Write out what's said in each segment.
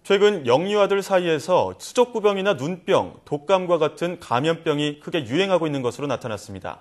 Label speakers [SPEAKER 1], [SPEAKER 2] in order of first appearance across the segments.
[SPEAKER 1] 최근 영유아들 사이에서 수족구병이나 눈병, 독감과 같은 감염병이 크게 유행하고 있는 것으로 나타났습니다.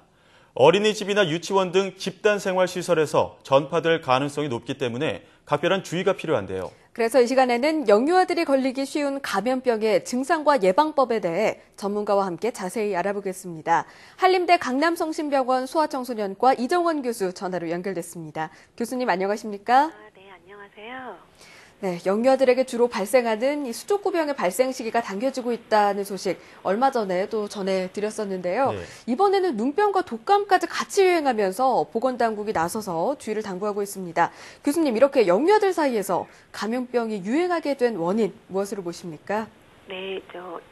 [SPEAKER 1] 어린이집이나 유치원 등 집단생활시설에서 전파될 가능성이 높기 때문에 각별한 주의가 필요한데요.
[SPEAKER 2] 그래서 이 시간에는 영유아들이 걸리기 쉬운 감염병의 증상과 예방법에 대해 전문가와 함께 자세히 알아보겠습니다. 한림대 강남성심병원 소아청소년과 이정원 교수 전화로 연결됐습니다. 교수님 안녕하십니까?
[SPEAKER 3] 네, 안녕하세요.
[SPEAKER 2] 네, 영유아들에게 주로 발생하는 이 수족구병의 발생 시기가 당겨지고 있다는 소식 얼마 전에 또 전해드렸었는데요.
[SPEAKER 1] 네.
[SPEAKER 2] 이번에는 눈병과 독감까지 같이 유행하면서 보건당국이 나서서 주의를 당부하고 있습니다. 교수님, 이렇게 영유아들 사이에서 감염병이 유행하게 된 원인 무엇으로 보십니까?
[SPEAKER 3] 네,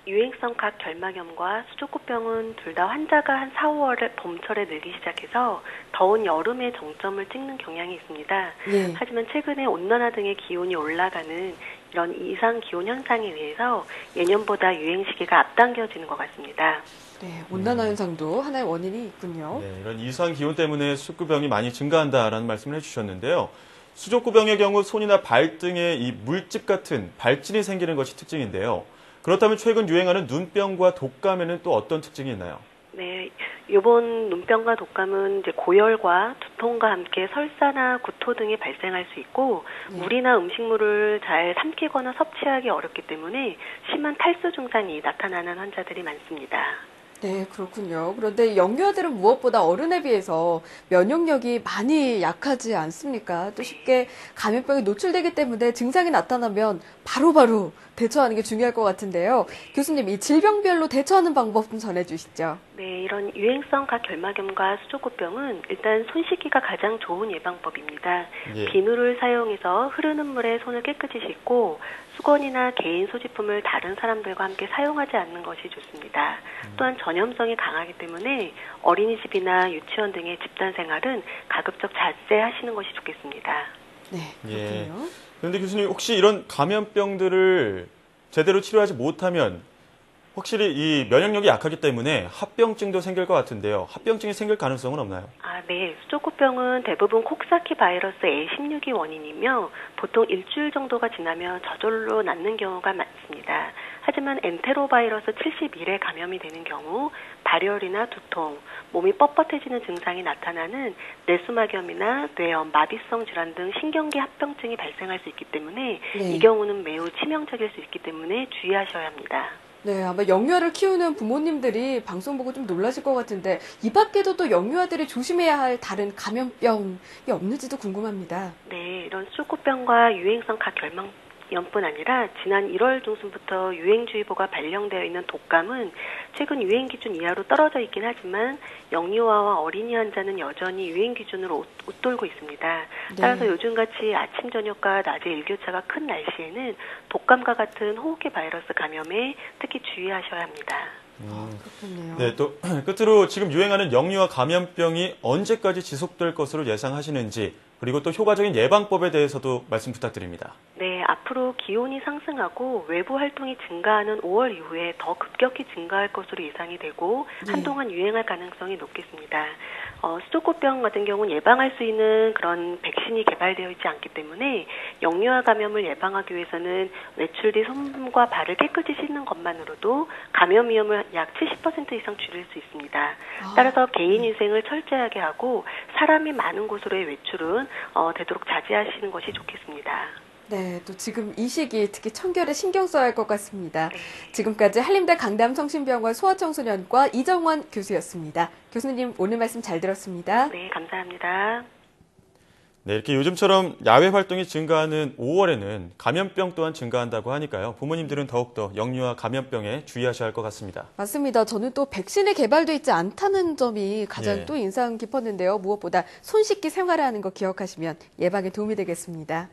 [SPEAKER 3] 유행성 각결막염과 수족구병은 둘 다 환자가 한 4, 5월 봄철에 늘기 시작해서 더운 여름에 정점을 찍는 경향이 있습니다.
[SPEAKER 2] 예.
[SPEAKER 3] 하지만 최근에 온난화 등의 기온이 올라가는 이런 이상 기온 현상에 의해서 예년보다 유행 시기가 앞당겨지는 것 같습니다.
[SPEAKER 2] 네, 온난화 현상도 하나의 원인이 있군요.
[SPEAKER 1] 네, 이런 이상 기온 때문에 수족구병이 많이 증가한다라는 말씀을 해주셨는데요. 수족구병의 경우 손이나 발 등에 이 물집 같은 발진이 생기는 것이 특징인데요. 그렇다면 최근 유행하는 눈병과 독감에는 또 어떤 특징이 있나요?
[SPEAKER 3] 네, 이번 눈병과 독감은 이제 고열과 두통과 함께 설사나 구토 등이 발생할 수 있고 물이나 음식물을 잘 삼키거나 섭취하기 어렵기 때문에 심한 탈수 증상이 나타나는 환자들이 많습니다.
[SPEAKER 2] 네, 그렇군요. 그런데 영유아들은 무엇보다 어른에 비해서 면역력이 많이 약하지 않습니까? 또 쉽게 감염병에 노출되기 때문에 증상이 나타나면 바로바로 대처하는 게 중요할 것 같은데요. 교수님, 이 질병별로 대처하는 방법 좀 전해주시죠.
[SPEAKER 3] 네, 이런 유행성 각결막염과 수족구병은 일단 손 씻기가 가장 좋은 예방법입니다.
[SPEAKER 1] 예.
[SPEAKER 3] 비누를 사용해서 흐르는 물에 손을 깨끗이 씻고 수건이나 개인 소지품을 다른 사람들과 함께 사용하지 않는 것이 좋습니다. 또한 전염성이 강하기 때문에 어린이집이나 유치원 등의 집단 생활은 가급적 자제하시는 것이 좋겠습니다.
[SPEAKER 2] 네, 그렇군요.
[SPEAKER 1] 그런데 교수님, 혹시 이런 감염병들을 제대로 치료하지 못하면 확실히 이 면역력이 약하기 때문에 합병증도 생길 것 같은데요. 합병증이 생길 가능성은 없나요?
[SPEAKER 3] 네. 수족구병은 대부분 콕사키 바이러스 A16이 원인이며 보통 일주일 정도가 지나면 저절로 낫는 경우가 많습니다. 하지만 엔테로바이러스 71에 감염이 되는 경우 발열이나 두통, 몸이 뻣뻣해지는 증상이 나타나는 뇌수막염이나 뇌염, 마비성 질환 등 신경계 합병증이 발생할 수 있기 때문에 이 경우는 매우 치명적일 수 있기 때문에 주의하셔야 합니다.
[SPEAKER 2] 네, 아마 영유아를 키우는 부모님들이 방송 보고 좀 놀라실 것 같은데 이 밖에도 또 영유아들이 조심해야 할 다른 감염병이 없는지도 궁금합니다.
[SPEAKER 3] 네, 이런 수족구병과 유행성 각결막염뿐 아니라 지난 1월 중순부터 유행주의보가 발령되어 있는 독감은 최근 유행 기준 이하로 떨어져 있긴 하지만 영유아와 어린이 환자는 여전히 유행 기준으로 웃돌고 있습니다. 따라서 요즘같이 아침 저녁과 낮에 일교차가 큰 날씨에는 독감과 같은 호흡기 바이러스 감염에 특히 주의하셔야 합니다.
[SPEAKER 2] 그렇군요.
[SPEAKER 1] 네, 또 끝으로 지금 유행하는 영유아 감염병이 언제까지 지속될 것으로 예상하시는지, 그리고 또 효과적인 예방법에 대해서도 말씀 부탁드립니다.
[SPEAKER 3] 네, 앞으로 기온이 상승하고 외부 활동이 증가하는 5월 이후에 더 급격히 증가할 것으로 예상이 되고 한동안 유행할 가능성이 높겠습니다. 수족구병 같은 경우는 예방할 수 있는 그런 백신이 개발되어 있지 않기 때문에 영유아 감염을 예방하기 위해서는 외출 뒤 손과 발을 깨끗이 씻는 것만으로도 감염 위험을 약 70% 이상 줄일 수 있습니다. 따라서 개인 위생을 철저하게 하고 사람이 많은 곳으로의 외출은 되도록 자제하시는 것이 좋겠습니다.
[SPEAKER 2] 네, 또 지금 이 시기 특히 청결에 신경 써야 할 것 같습니다. 지금까지 한림대 강남성심병원 소아청소년과 이정원 교수였습니다. 교수님, 오늘 말씀 잘 들었습니다.
[SPEAKER 3] 네, 감사합니다.
[SPEAKER 1] 네, 이렇게 요즘처럼 야외 활동이 증가하는 5월에는 감염병 또한 증가한다고 하니까요. 부모님들은 더욱더 영유아 감염병에 주의하셔야 할 것 같습니다.
[SPEAKER 2] 맞습니다. 저는 또 백신이 개발되어 있지 않다는 점이 가장 또 인상 깊었는데요. 무엇보다 손 씻기 생활을 하는 거 기억하시면 예방에 도움이 되겠습니다.